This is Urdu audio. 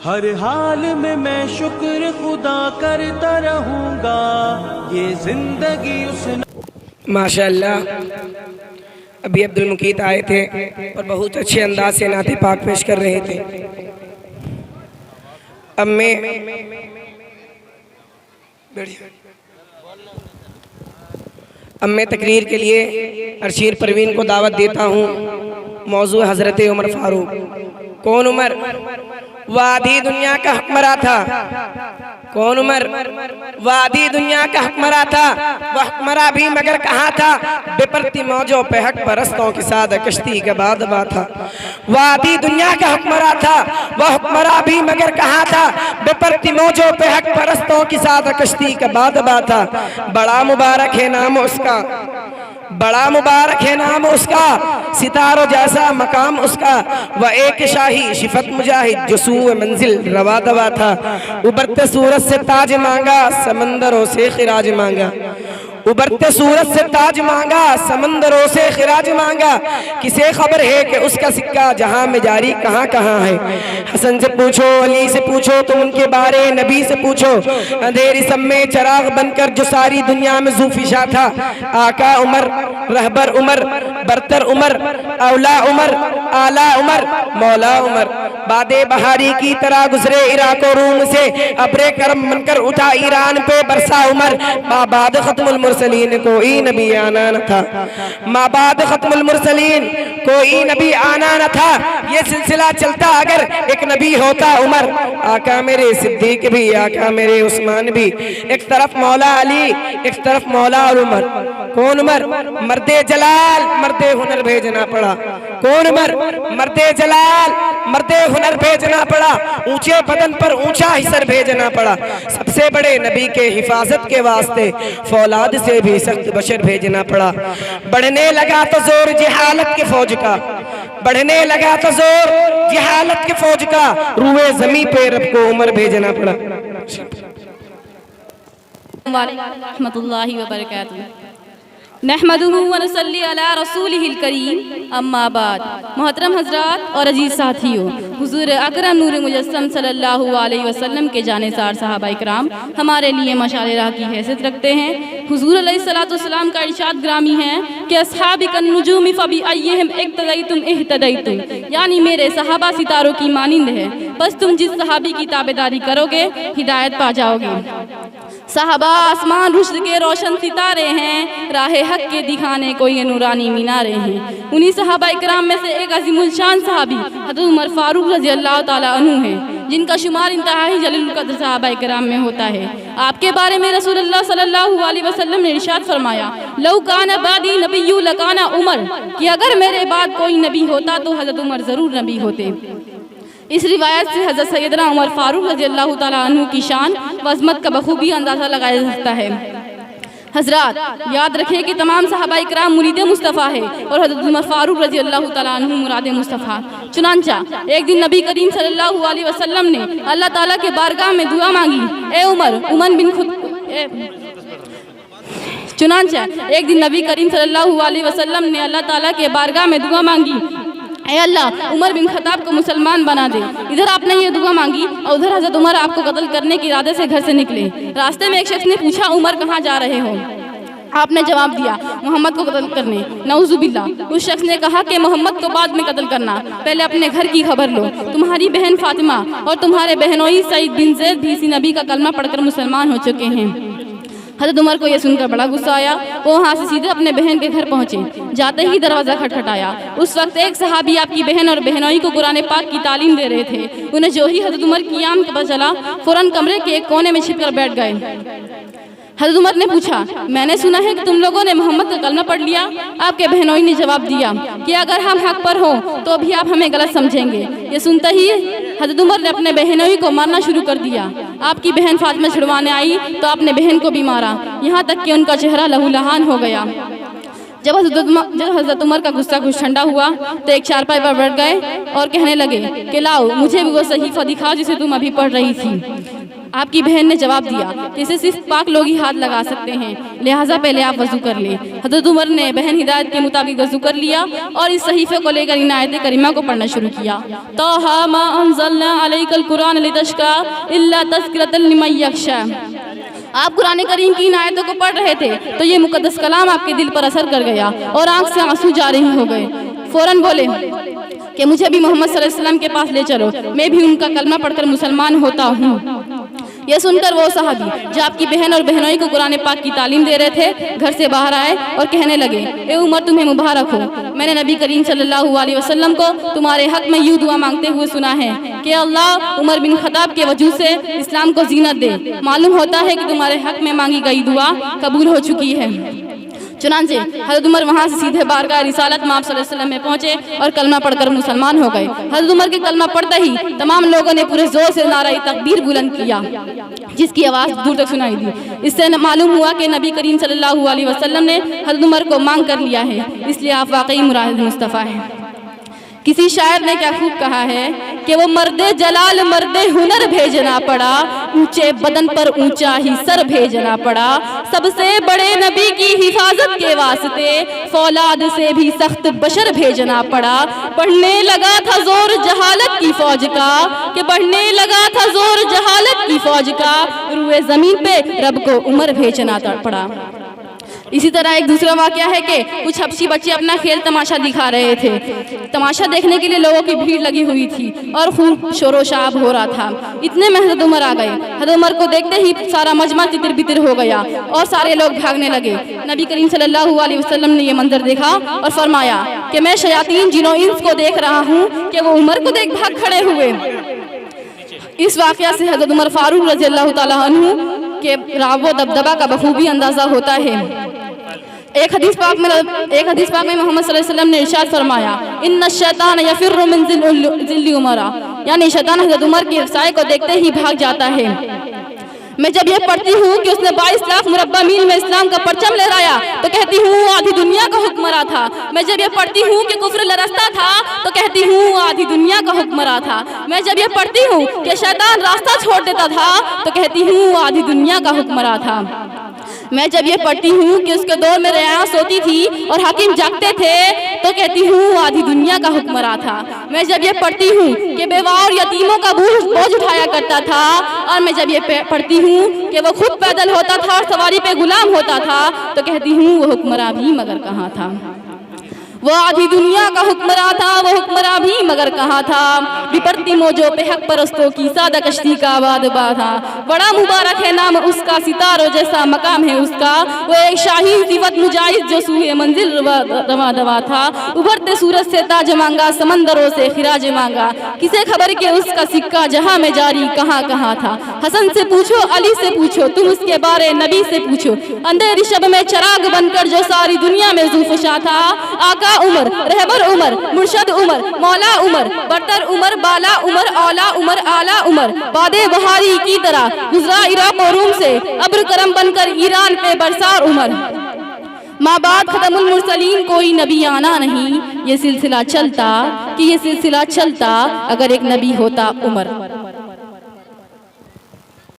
ہر حال میں شکر خدا کرتا رہوں گا، یہ زندگی اس ماشاءاللہ ابھی عبد المقیت آئے تھے اور بہت اچھے انداز سے نعت پاک پیش کر رہے تھے۔ اب میں تقریر کے لیے ارشیر پروین کو دعوت دیتا ہوں۔ موضوع حضرت عمر فاروق۔ کون عمر؟ وادی دنیا کا حکمراں تھا۔ کون عمر؟ وادی دنیا کا حکمراں تھا، وہ حکمراں بھی مگر کہاں تھا؟ بے پرتی موجوں پہ حق پرستوں کے ساتھ کشتی کا بادباں تھا۔ وادی دنیا کا حکمراں تھا، وہ حکمراں بھی مگر کہاں تھا؟ بے پرتی موجوں پہ حق پرستوں کے ساتھ کشتی کا بادباں تھا۔ بڑا مبارک ہے نام اس کا، بڑا مبارک ہے نام اس کا، ستاروں جیسا مقام اس کا۔ وہ ایک شاہی شفت مجاہد جو سوء منزل روا دوا تھا۔ ابھرتے سورج سے تاج مانگا، سمندروں سے خراج مانگا۔ ابھرتے سورج سے تاج مانگا، سمندروں سے خراج مانگا۔ کسے خبر ہے کہ اس کا سکہ جہاں میں جاری کہاں کہاں ہے؟ حسن سے پوچھو، علی سے پوچھو، تم ان کے بارے نبی سے پوچھو۔ اندھیری سب میں چراغ بن کر جو ساری دنیا میں ذوفشا تھا۔ آقا عمر، رہبر عمر، برتر عمر، اولا عمر، اعلیٰ عمر، مولا عمر۔ باد بہاری کی طرح گزرے عراق و روم سے، ابر کرم بن کر اٹھا ایران پہ برسا عمر۔ بعد ختم المرسلین کوئی نبی آنا نہ تھا، ماں بعد ختم المرسلین کوئی نبی آنا نہ تھا۔ یہ سلسلہ چلتا اگر ایک نبی ہوتا عمر۔ آقا میرے صدیق بھی، آقا میرے عثمان بھی، ایک طرف مولا علی ایک طرف مولا عمر۔ کون عمر؟ مرد جلال مرد ہنر بھیجنا پڑا۔ کون عمر؟ مرد جلال مرد ہنر بھیجنا پڑا، اونچے بدن پر اونچا حسر بھیجنا پڑا۔ سب سے بڑے نبی کے حفاظت کے واسطے فولاد سے بھی سخت بشر بھیجنا پڑا۔ بڑھنے لگا تو زور جہالت کے فوج کا، بڑھنے لگا تو زور جہالت کے فوج کا، روئے زمین پہ رب کو عمر بھیجنا پڑا۔ ورحمۃ اللہ وبرکاتہ۔ نحمدہ ونصلی علی رسولہ الکریم، اما بعد۔ محترم حضرات اور عزیز ساتھیوں، حضور اکرم نور مجسم صلی اللہ علیہ وسلم کے جانثار صحابہ اکرام ہمارے لیے مشعل راہ کی حیثیت رکھتے ہیں۔ حضور علیہ السلام کا ارشاد گرامی ہے کہ اصحابی کالنجوم فبأیہم اقتدیتم اہتدیتم، یعنی میرے صحابہ ستاروں کی مانند ہے، بس تم جس صحابی کی تابعداری کرو گے ہدایت پا جاؤ گے۔ صحابہ آسمان رشد کے روشن ستارے ہیں، راہ حق کے دکھانے کو یہ نورانی مینارے ہیں۔ انہی صحابہ اکرام میں سے ایک عظیم الشان صحابی حضرت عمر فاروق رضی اللہ تعالیٰ عنہ ہیں، جن کا شمار انتہائی جلیل القدر صحابہ اکرام میں ہوتا ہے۔ آپ کے بارے میں رسول اللہ صلی اللہ علیہ وسلم نے ارشاد فرمایا، لو کان بعدی نبی لکان عمر، کہ اگر میرے بعد کوئی نبی ہوتا تو حضرت عمر ضرور نبی ہوتے۔ اس روایت سے حضرت سیدنا عمر فاروق رضی اللہ تعالیٰ عنہ کی شان و عظمت کا بخوبی اندازہ لگایا جا سکتا ہے۔ حضرات یاد رکھیں کہ تمام صحابہ اکرام مرید مصطفیٰ ہے اور حضرت عمر فاروق رضی اللہ تعالیٰ عنہ مراد مصطفیٰ۔ چنانچہ ایک دن نبی کریم صلی اللہ علیہ وسلم نے اللہ تعالیٰ کے بارگاہ میں دعا مانگی، اے عمر چنانچہ ایک دن نبی کریم صلی اللہ علیہ وسلم نے اللہ تعالیٰ کے بارگاہ میں دعا مانگی، اے اللہ عمر بن خطاب کو مسلمان بنا دے۔ ادھر آپ نے یہ دعا مانگی اور ادھر حضرت عمر آپ کو قتل کرنے کے ارادے سے گھر سے نکلے۔ راستے میں ایک شخص نے پوچھا، عمر کہاں جا رہے ہو؟ آپ نے جواب دیا، محمد کو قتل کرنے۔ نعوذ باللہ۔ اس شخص نے کہا کہ محمد کو بعد میں قتل کرنا، پہلے اپنے گھر کی خبر لو۔ تمہاری بہن فاطمہ اور تمہارے بہنوئی سعید بن زید بھی اسی نبی کا کلمہ پڑھ کر مسلمان ہو چکے ہیں۔ حضرت عمر کو یہ سن کر بڑا غصہ آیا، وہ وہاں سے سیدھے اپنے بہن کے گھر پہنچے۔ جاتے ہی دروازہ کھٹکھٹایا۔ اس وقت ایک صحابی آپ کی بہن اور بہنوئی کو قرآن پاک کی تعلیم دے رہے تھے۔ انہیں جو ہی حضرت عمر کی آمد کا پتہ چلا، فوراً کمرے کے ایک کونے میں چھپ کر بیٹھ گئے۔ حضرت عمر نے پوچھا، میں نے سنا ہے کہ تم لوگوں نے محمد کا کلمہ پڑھ لیا؟ آپ کے بہنوئی نے جواب دیا کہ اگر ہم حق پر ہوں تو بھی آپ ہمیں غلط سمجھیں گے۔ یہ سنتے ہی حضرت عمر نے اپنے بہنوئی کو مارنا شروع کر دیا۔ آپ کی بہن فاطمہ چھڑوانے آئی تو آپ نے بہن کو بھی مارا، یہاں تک کہ ان کا چہرہ لہو لہان ہو گیا۔ جب حضرت عمر کا غصہ کچھ ٹھنڈا ہوا تو ایک چارپائی پر بیٹھ گئے اور کہنے لگے کہ لاؤ مجھے بھی وہ صحیفہ دکھاؤ جسے تم ابھی پڑھ رہی تھی۔ آپ کی بہن نے جواب دیا کہ اسے صرف پاک لوگ ہی ہاتھ لگا سکتے ہیں، لہٰذا پہلے آپ وضو کر لیں۔ حضرت عمر نے بہن ہدایت کے مطابق وضو کر لیا اور اس صحیفے کو لے کر ان آیت کریمہ کو پڑھنا شروع کیا۔ طٰہٰ ما انزلنا علیک القرآن لتشقیٰ الا تذکرۃ لمن یخشیٰ۔ آپ قرآن کریم کی ان آیتوں کو پڑھ رہے تھے تو یہ مقدس کلام آپ کے دل پر اثر کر گیا اور آنکھ سے آنسو جاری ہو گئے۔ فوراً بولے کہ مجھے بھی محمد صلی اللہ علیہ وسلم کے پاس لے چلو، میں بھی ان کا کلمہ پڑھ کر مسلمان ہوتا ہوں۔ یہ سن کر وہ صحابی جو آپ کی بہن اور بہنوئی کو قرآن پاک کی تعلیم دے رہے تھے گھر سے باہر آئے اور کہنے لگے، اے عمر تمہیں مبارک ہو، میں نے نبی کریم صلی اللہ علیہ وسلم کو تمہارے حق میں یوں دعا مانگتے ہوئے سنا ہے کہ اللہ عمر بن خطاب کے وجود سے اسلام کو زینت دے۔ معلوم ہوتا ہے کہ تمہارے حق میں مانگی گئی دعا قبول ہو چکی ہے۔ چنانچہ حضرت عمر وہاں سے سیدھے بارگاہ رسالت میں آپ صلی اللہ علیہ وسلم میں پہنچے اور کلمہ پڑھ کر مسلمان ہو گئے۔ حضرت عمر کے کلمہ پڑھتے ہی تمام لوگوں نے پورے زور سے نعرہ تکبیر بلند کیا جس کی آواز دور تک سنائی دی۔ اس سے معلوم ہوا کہ نبی کریم صلی اللہ علیہ وسلم نے حضرت عمر کو مانگ کر لیا ہے، اس لیے آپ واقعی مراد مصطفیٰ ہیں۔ کسی شاعر نے کیا خوب کہا ہے کہ وہ مرد جلال مرد ہنر بھیجنا پڑا، اونچے بدن پر اونچا ہی سر بھیجنا پڑا، سب سے بڑے نبی کی حفاظت کے واسطے فولاد سے بھی سخت بشر بھیجنا پڑا۔ پڑھنے لگا تھا زور جہالت کی فوج کا، کہ بڑھنے لگا تھا زور جہالت کی فوج کا، روئے زمین پہ رب کو عمر بھیجنا پڑا۔ اسی طرح ایک دوسرا واقعہ ہے کہ کچھ حبشی بچے اپنا کھیل تماشا دکھا رہے تھے۔ تماشا دیکھنے کے لیے لوگوں کی بھیڑ لگی ہوئی تھی اور خوب شور و شعب ہو رہا تھا۔ اتنے میں حضرت عمر آ گئے۔ حضرت عمر کو دیکھتے ہی سارا مجمع تتر بتر ہو گیا اور سارے لوگ بھاگنے لگے۔ نبی کریم صلی اللہ علیہ وسلم نے یہ منظر دیکھا اور فرمایا کہ میں شیاطین جنوں انس کو دیکھ رہا ہوں کہ وہ عمر کو دیکھ بھاگ کھڑے ہوئے۔ اس واقعہ سے حضرت عمر فاروق رضی اللہ تعالیٰ عنہ کے رعب و دبدبہ کا بخوبی اندازہ ہوتا ہے۔ ایک حدیث پاک میں محمد صلی اللہ علیہ وسلم نے ارشاد فرمایا، ان الشیطان یفر من ذل عمر، یعنی شیطان حضرت عمر کے سائے کو دیکھتے ہی بھاگ جاتا ہے۔ میں جب یہ پڑھتی ہوں کہ اس نے 22 لاکھ مربع میل میں اسلام کا پرچم لہرایا تو کہتی ہوں آدھی دنیا کا حکمراں تھا۔ میں جب یہ پڑھتی ہوں کہ کفر لرزتا تھا تو کہتی ہوں آدھی دنیا کا حکمراں تھا۔ میں جب یہ پڑھتی ہوں کہ شیطان راستہ چھوڑ دیتا تھا تو کہتی ہوں آدھی دنیا کا حکمراں تھا۔ میں جب یہ پڑھتی ہوں کہ اس کے دور میں رعایا سوتی تھی اور حاکم جاگتے تھے تو کہتی ہوں آدھی دنیا کا حکمراں تھا۔ میں جب یہ پڑھتی ہوں کہ بیوہ اور یتیموں کا بوجھ اٹھایا کرتا تھا، اور میں جب یہ پڑھتی ہوں کہ وہ خود پیدل ہوتا تھا اور سواری پہ غلام ہوتا تھا تو کہتی ہوں وہ حکمراں بھی مگر کہاں تھا۔ وہ آدھی دنیا کا حکمراں تھا، وہ حکمراں بھی مگر کہاں تھا۔ بپرتی موجوں پہ حق پرستوں کی سادہ کشتی کا آباد تھا۔ بڑا مبارک ہے نام اس کا، ستاروں جیسا مقام ہے اس کا۔ وہ ایک شاہین صفت مجاہد جو سوئے منزل رواں دوا تھا۔ ابھرتے سورج سے تاج مانگا، سمندروں سے خراج مانگا، کسے خبر کہ اس کا سکہ جہاں میں جاری کہاں کہاں تھا۔ حسن سے پوچھو، علی سے پوچھو، تم اس کے بارے نبی سے پوچھو۔ اندھیری شب میں چراغ بن کر جو ساری دنیا میں ذوفشاں تھا، آقا عمر، رہبر عمر، مرشد عمر، مولا عمر، برتر عمر، بالا عمر، اولا عمر، اعلیٰ عمر، باد بہاری کی طرح گزرا عراق و روم سے، ابر کرم بن کر ایران پہ برسار عمر۔ ماں بعد ختم المرسلین کوئی نبی آنا نہیں، یہ سلسلہ چلتا اگر ایک نبی ہوتا عمر۔